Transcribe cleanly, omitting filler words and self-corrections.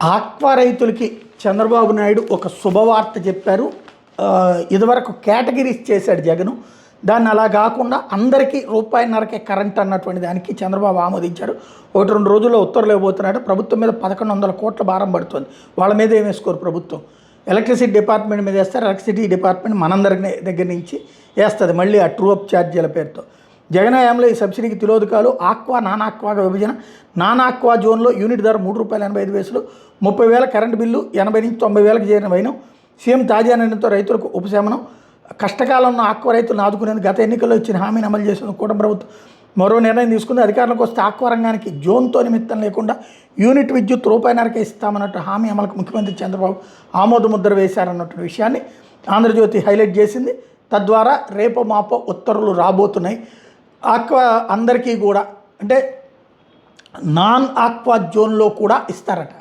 Aqua రైతులకి చంద్రబాబు నాయుడు ఒక శుభవార్త చెప్పారు. ఇదివరకు కేటగిరీస్ చేశాడు జగను. దాన్ని అలా కాకుండా అందరికీ రూపాయిన్నరకే కరెంట్ అన్నటువంటి దానికి చంద్రబాబు ఆమోదించారు. 1-2 రోజుల్లో ఉత్తర్వులు ఇవ్వబోతున్నాడు. ప్రభుత్వం మీద 1100 కోట్ల భారం పడుతుంది. వాళ్ళ మీద ఏం వేసుకోరు ప్రభుత్వం. ఎలక్ట్రిసిటీ డిపార్ట్మెంట్ మీద వేస్తారు. ఎలక్ట్రిసిటీ డిపార్ట్మెంట్ మనందరి దగ్గర నుంచి వేస్తుంది మళ్ళీ ఆ ట్రూ అప్ ఛార్జీల పేరుతో. జగన్ హయాంలో ఈ సబ్సిడీకి తిరోధకాలు ఆక్వా నాన్ ఆక్వాగా విభజన. నాన్ ఆక్వా జోన్లో యూనిట్ ధర ₹3.85, 30,000 కరెంటు బిల్లు 80 నుంచి 90,000కి చేరిన వైనం. సీఎం తాజా నిర్ణయంతో రైతులకు ఉపశమనం. కష్టకాలంలో ఆక్వా రైతులను ఆదుకునేందుకు గత ఎన్నికల్లో ఇచ్చిన హామీని అమలు చేసిన కూటమి ప్రభుత్వం మరో నిర్ణయం తీసుకుంది. అధికారంలోకి వస్తే ఆక్వా రంగానికి జోన్తో నిమిత్తం లేకుండా యూనిట్ విద్యుత్ ₹1.5కే ఇస్తామన్నట్టు హామీ అమలుకు ముఖ్యమంత్రి చంద్రబాబు ఆమోద ముద్ర వేశారన్నట్టు విషయాన్ని ఆంధ్రజ్యోతి హైలైట్ చేసింది. తద్వారా రేపో మాపో ఉత్తర్వులు రాబోతున్నాయి. ఆక్వా అందరికీ కూడా అంటే నాన్ ఆక్వా జోన్లో కూడా ఇస్తారట.